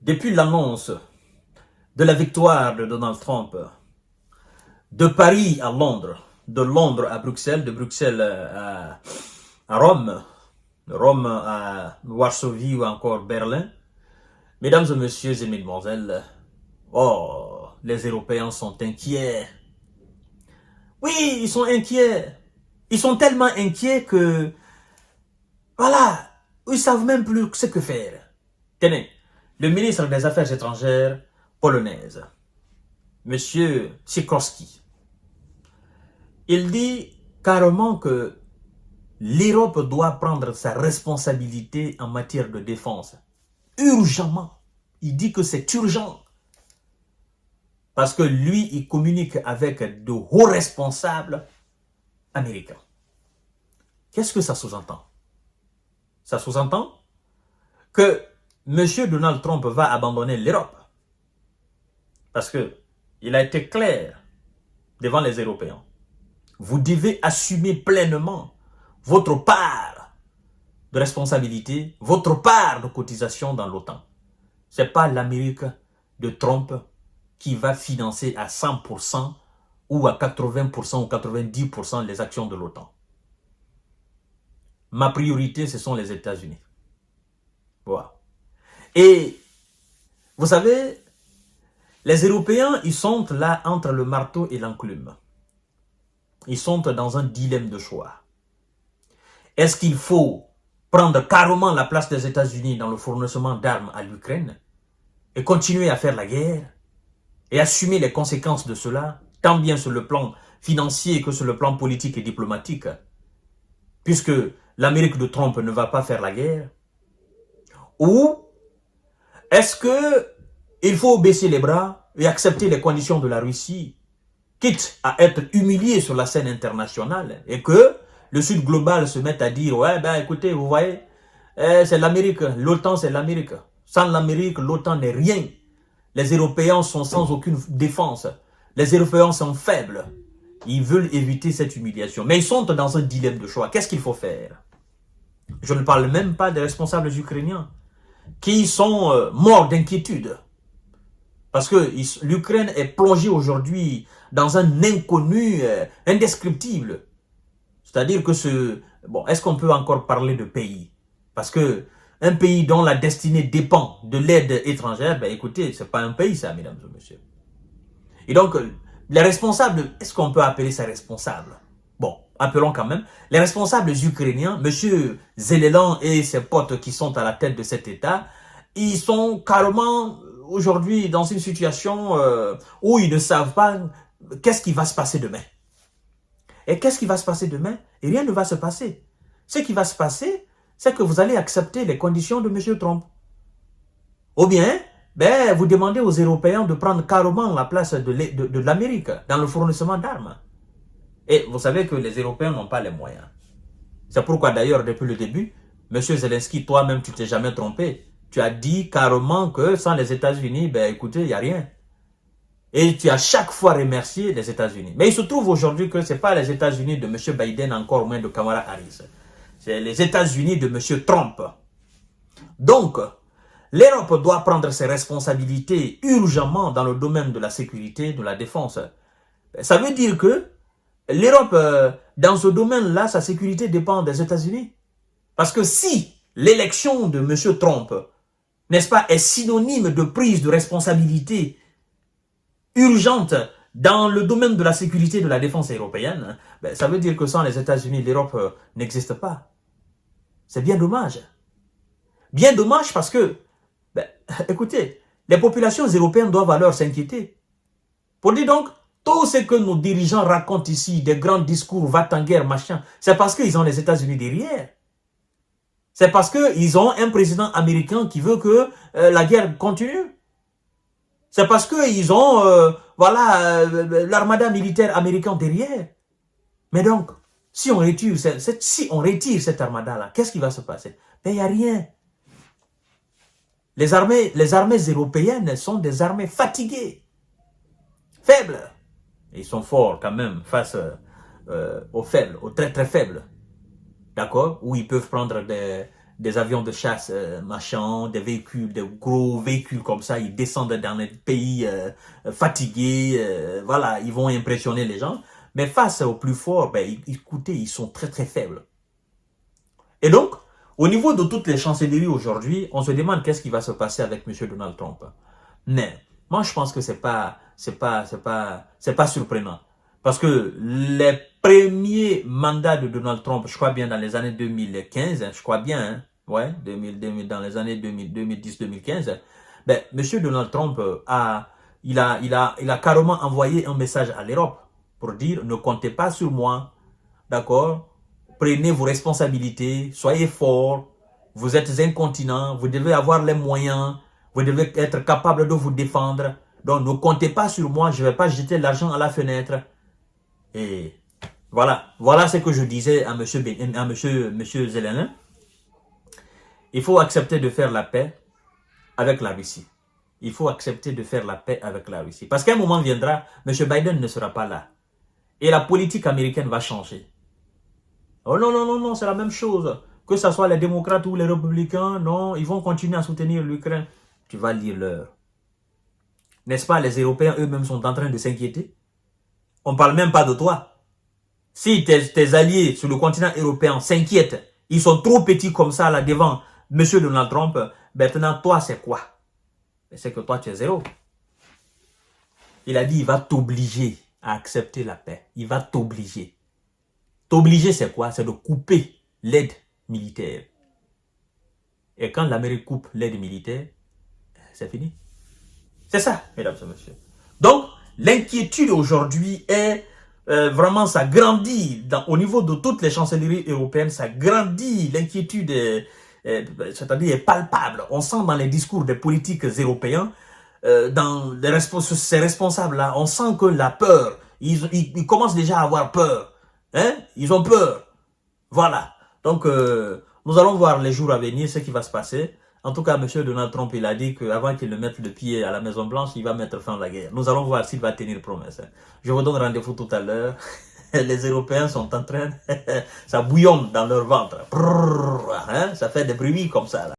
Depuis l'annonce de la victoire de Donald Trump, de Paris à Londres, de Londres à Bruxelles, de Bruxelles à Rome, de Rome à Varsovie ou encore Berlin, mesdames et messieurs et mesdemoiselles, oh, les Européens sont inquiets. Oui, ils sont inquiets. Ils sont tellement inquiets que, voilà, ils ne savent même plus ce que faire. Tenez, le ministre des Affaires étrangères polonaise, Monsieur Sikorski, il dit carrément que l'Europe doit prendre sa responsabilité en matière de défense. Urgemment. Il dit que c'est urgent. Parce que lui, il communique avec de hauts responsables américains. Qu'est-ce que ça sous-entend? Ça sous-entend que M. Donald Trump va abandonner l'Europe. Parce qu'il a été clair devant les Européens. Vous devez assumer pleinement votre part de responsabilité, votre part de cotisation dans l'OTAN. Ce n'est pas l'Amérique de Trump qui va financer à 100% ou à 80% ou 90% les actions de l'OTAN. Ma priorité, ce sont les États-Unis. Voilà. Et vous savez, les Européens, ils sont là entre le marteau et l'enclume. Ils sont dans un dilemme de choix. Est-ce qu'il faut prendre carrément la place des États-Unis dans le fournissement d'armes à l'Ukraine et continuer à faire la guerre et assumer les conséquences de cela, tant bien sur le plan financier que sur le plan politique et diplomatique, puisque l'Amérique de Trump ne va pas faire la guerre? Ou est-ce qu'il faut baisser les bras et accepter les conditions de la Russie, quitte à être humilié sur la scène internationale, et que le Sud global se mette à dire, ouais, ben écoutez, vous voyez, c'est l'Amérique, l'OTAN c'est l'Amérique. Sans l'Amérique, l'OTAN n'est rien. Les Européens sont sans aucune défense. Les Européens sont faibles. Ils veulent éviter cette humiliation. Mais ils sont dans un dilemme de choix. Qu'est-ce qu'il faut faire? Je ne parle même pas des responsables ukrainiens qui sont morts d'inquiétude. Parce que l'Ukraine est plongée aujourd'hui dans un inconnu indescriptible. C'est-à-dire que bon, est-ce qu'on peut encore parler de pays? Parce que un pays dont la destinée dépend de l'aide étrangère, ben écoutez, c'est pas un pays ça, mesdames et messieurs. Et donc, les responsables, est-ce qu'on peut appeler ça responsable? Bon, appelons quand même. Les responsables ukrainiens, M. Zelensky et ses potes qui sont à la tête de cet État, ils sont carrément aujourd'hui dans une situation où ils ne savent pas qu'est-ce qui va se passer demain. Et qu'est-ce qui va se passer demain? Et rien ne va se passer. Ce qui va se passer, c'est que vous allez accepter les conditions de M. Trump. Ou bien, ben, vous demandez aux Européens de prendre carrément la place de l'Amérique dans le fournissement d'armes. Et vous savez que les Européens n'ont pas les moyens. C'est pourquoi d'ailleurs, depuis le début, M. Zelensky, toi-même, tu ne t'es jamais trompé. Tu as dit carrément que sans les États-Unis, ben écoutez, il n'y a rien. Et tu as chaque fois remercié les États-Unis. Mais il se trouve aujourd'hui que ce n'est pas les États-Unis de M. Biden, encore moins de Kamala Harris. C'est les États-Unis de M. Trump. Donc, l'Europe doit prendre ses responsabilités urgemment dans le domaine de la sécurité, de la défense. Ça veut dire que l'Europe, dans ce domaine-là, sa sécurité dépend des États-Unis. Parce que si l'élection de M. Trump, n'est-ce pas, est synonyme de prise de responsabilité urgente dans le domaine de la sécurité et de la défense européenne, ben, ça veut dire que sans les États-Unis, l'Europe n'existe pas. C'est bien dommage. Bien dommage parce que, ben, écoutez, les populations européennes doivent alors s'inquiéter. Pour dire donc, tout ce que nos dirigeants racontent ici, des grands discours, va-t-en-guerre, machin, c'est parce qu'ils ont les États-Unis derrière. C'est parce qu'ils ont un président américain qui veut que la guerre continue. C'est parce qu'ils ont voilà, l'armada militaire américain derrière. Mais donc, si on retire cette armada-là, qu'est-ce qui va se passer? Mais il n'y a rien. Les armées européennes sont des armées fatiguées, faibles. Et ils sont forts quand même face aux faibles, aux très très faibles. D'accord? Où ils peuvent prendre des avions de chasse, machin, des véhicules, des gros véhicules comme ça, ils descendent dans les pays fatigués, voilà, ils vont impressionner les gens. Mais face aux plus forts, ben, écoutez, ils sont très très faibles. Et donc, au niveau de toutes les chancelleries aujourd'hui, on se demande qu'est-ce qui va se passer avec M. Donald Trump. Mais moi, je pense que c'est pas surprenant. Parce que les premiers mandats de Donald Trump, je crois bien dans les années 2015, je crois bien, hein, ouais, dans les années 2010-2015, ben, M. Donald Trump il a carrément envoyé un message à l'Europe pour dire ne comptez pas sur moi, d'accord? Prenez vos responsabilités, soyez forts, vous êtes incontinent, vous devez avoir les moyens, vous devez être capable de vous défendre. Donc ne comptez pas sur moi, je ne vais pas jeter l'argent à la fenêtre. Et voilà ce que je disais à monsieur Zelensky. Il faut accepter de faire la paix avec la Russie. Il faut accepter de faire la paix avec la Russie. Parce qu'un moment viendra, M. Biden ne sera pas là. Et la politique américaine va changer. Oh non, non, non, non, c'est la même chose. Que ce soit les démocrates ou les républicains, non, ils vont continuer à soutenir l'Ukraine. Tu vas lire l'heure. N'est-ce pas, les Européens eux-mêmes sont en train de s'inquiéter? On ne parle même pas de toi. Si tes alliés sur le continent européen s'inquiètent, ils sont trop petits comme ça là devant M. Donald Trump, maintenant toi c'est quoi? C'est que toi tu es zéro. Il a dit il va t'obliger à accepter la paix. Il va t'obliger. T'obliger c'est quoi? C'est de couper l'aide militaire. Et quand l'Amérique coupe l'aide militaire, c'est fini. C'est ça, mesdames et messieurs. Donc, l'inquiétude aujourd'hui est vraiment, ça grandit au niveau de toutes les chancelleries européennes, ça grandit, l'inquiétude c'est-à-dire est palpable. On sent dans les discours des politiques européens, dans ces responsables-là, on sent que la peur, ils commencent déjà à avoir peur. Hein? Ils ont peur. Voilà. Donc, nous allons voir les jours à venir ce qui va se passer. En tout cas, M. Donald Trump, il a dit qu'avant qu'il ne mette le pied à la Maison Blanche, il va mettre fin à la guerre. Nous allons voir s'il va tenir promesse. Je vous donne rendez-vous tout à l'heure. Les Européens sont en train, ça bouillonne dans leur ventre. Hein? Ça fait des bruits comme ça. Là.